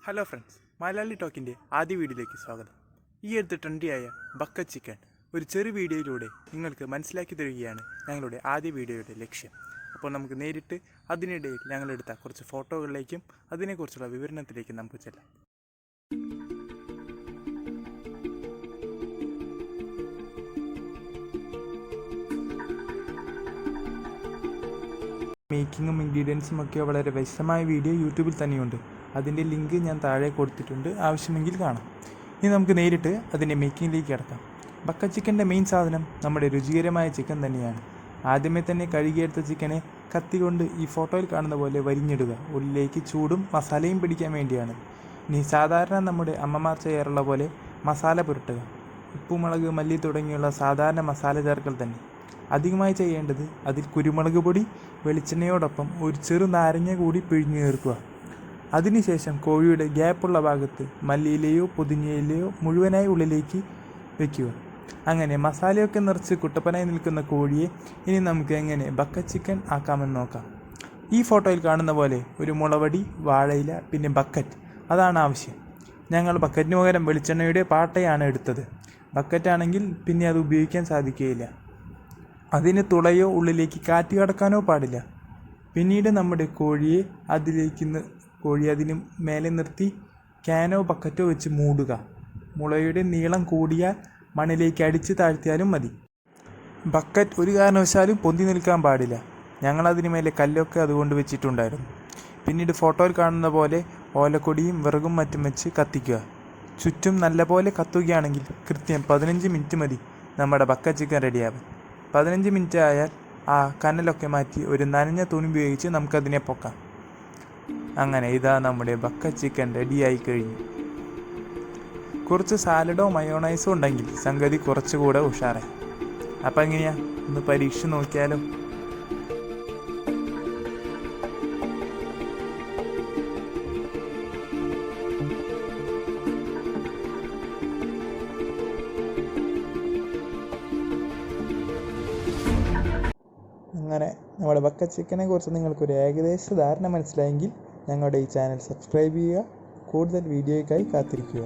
Hello friends, Malayali ടോക്കിൻ്റെ ആദ്യ വീഡിയോയിലേക്ക് സ്വാഗതം. ഈ അടുത്ത് ട്രെൻഡിയായ ബക്കറ്റ് ചിക്കൻ ഒരു ചെറു വീഡിയോയിലൂടെ നിങ്ങൾക്ക് മനസ്സിലാക്കി തരികയാണ് ഞങ്ങളുടെ ആദ്യ വീഡിയോയുടെ ലക്ഷ്യം. അപ്പോൾ നമുക്ക് നേരിട്ട് അതിനിടയിൽ ഞങ്ങളെടുത്ത കുറച്ച് ഫോട്ടോകളിലേക്കും അതിനെക്കുറിച്ചുള്ള വിവരണത്തിലേക്കും നമുക്ക് ചെല്ലാം. മേക്കിങ്ങും ഇൻഗ്രീഡിയൻസും ഒക്കെ വളരെ വ്യക്തമായ വീഡിയോ യൂട്യൂബിൽ തന്നെയുണ്ട്. അതിൻ്റെ ലിങ്ക് ഞാൻ താഴെ കൊടുത്തിട്ടുണ്ട്, ആവശ്യമെങ്കിൽ കാണാം. ഇനി നമുക്ക് നേരിട്ട് അതിൻ്റെ മേക്കിങ്ങിലേക്ക് കിടക്കാം. ബക്കറ്റ് ചിക്കൻ്റെ മെയിൻ സാധനം നമ്മുടെ രുചികരമായ ചിക്കൻ തന്നെയാണ്. ആദ്യമേ തന്നെ കഴുകിയെടുത്ത ചിക്കനെ കത്തി കൊണ്ട് ഈ ഫോട്ടോയിൽ കാണുന്ന പോലെ വരിഞ്ഞിടുക. ഉള്ളിലേക്ക് ചൂടും മസാലയും പിടിക്കാൻ വേണ്ടിയാണ്. ഇനി സാധാരണ നമ്മുടെ അമ്മമാർ ചെയ്യാറുള്ള പോലെ മസാല പുരട്ടുക. ഉപ്പ്, മുളക്, മല്ലി തുടങ്ങിയുള്ള സാധാരണ മസാല ചേർക്കൽ തന്നെ. അധികമായി ചെയ്യേണ്ടത് അതിൽ കുരുമുളക് പൊടി, വെളിച്ചെണ്ണയോടൊപ്പം ഒരു ചെറു നാരങ്ങ കൂടി പിഴിഞ്ഞു ചേർക്കുക. അതിനുശേഷം കോഴിയുടെ ഗ്യാപ്പുള്ള ഭാഗത്ത് മല്ലിയിലയോ പുതിനയിലയോ മുഴുവനായി ഉള്ളിലേക്ക് വയ്ക്കുക. അങ്ങനെ മസാലയൊക്കെ നിറച്ച് കുട്ടപ്പനായി നിൽക്കുന്ന കോഴിയെ ഇനി നമുക്ക് എങ്ങനെ ബക്കറ്റ് ചിക്കൻ ആക്കാമെന്ന് നോക്കാം. ഈ ഫോട്ടോയിൽ കാണുന്ന പോലെ ഒരു മുളവടി, വാഴയില, പിന്നെ ബക്കറ്റ്, അതാണ് ആവശ്യം. ഞങ്ങൾ ബക്കറ്റിന് പകരം വെളിച്ചെണ്ണയുടെ പാട്ടയാണ് എടുത്തത്. ബക്കറ്റാണെങ്കിൽ പിന്നെ അത് ഉപയോഗിക്കാൻ സാധിക്കുകയില്ല. അതിന് തുളയോ ഉള്ളിലേക്ക് കാറ്റ് കടക്കാനോ പാടില്ല. പിന്നീട് നമ്മുടെ കോഴിയെ അതിന് മേലെ നിർത്തി ക്യാനോ ബക്കറ്റോ വെച്ച് മൂടുക. മുളയുടെ നീളം കൂടിയാൽ മണ്ണിലേക്ക് അടിച്ച് താഴ്ത്തിയാലും മതി. ബക്കറ്റ് ഒരു കാരണവശാലും പൊന്തി നിൽക്കാൻ പാടില്ല. ഞങ്ങളതിന് മേലെ കല്ലൊക്കെ അതുകൊണ്ട് വെച്ചിട്ടുണ്ടായിരുന്നു. പിന്നീട് ഫോട്ടോയിൽ കാണുന്ന പോലെ ഓലക്കൊടിയും വിറകും മറ്റും വെച്ച് കത്തിക്കുക. ചുറ്റും നല്ലപോലെ കത്തുകയാണെങ്കിൽ കൃത്യം 15 മിനിറ്റ് മതി നമ്മുടെ ബക്കറ്റ് ചിക്കൻ റെഡിയാവും. 15 മിനിറ്റ് ആയാൽ ആ കനലൊക്കെ മാറ്റി ഒരു നനഞ്ഞ തുണി ഉപയോഗിച്ച് നമുക്കതിനെ പൊക്കാം. അങ്ങനെ ഇതാ നമ്മുടെ ബക്കറ്റ് ചിക്കൻ റെഡിയായി കഴിഞ്ഞു. കുറച്ച് സാലഡോ മയോണൈസോ ഉണ്ടെങ്കിൽ സംഗതി കുറച്ചുകൂടെ ഉഷാറായി. അപ്പം എങ്ങനെയാ, ഒന്ന് പരീക്ഷിച്ച് നോക്കിയാലോ? അങ്ങനെ നമ്മുടെ ബക്കറ്റ് ചിക്കനെ കുറിച്ച് നിങ്ങൾക്കൊരു ഏകദേശ ധാരണ മനസ്സിലായെങ്കിൽ ഞങ്ങളുടെ ഈ ചാനൽ സബ്സ്ക്രൈബ് ചെയ്യുക. കൂടുതൽ വീഡിയോയ്ക്കായി കാത്തിരിക്കുക.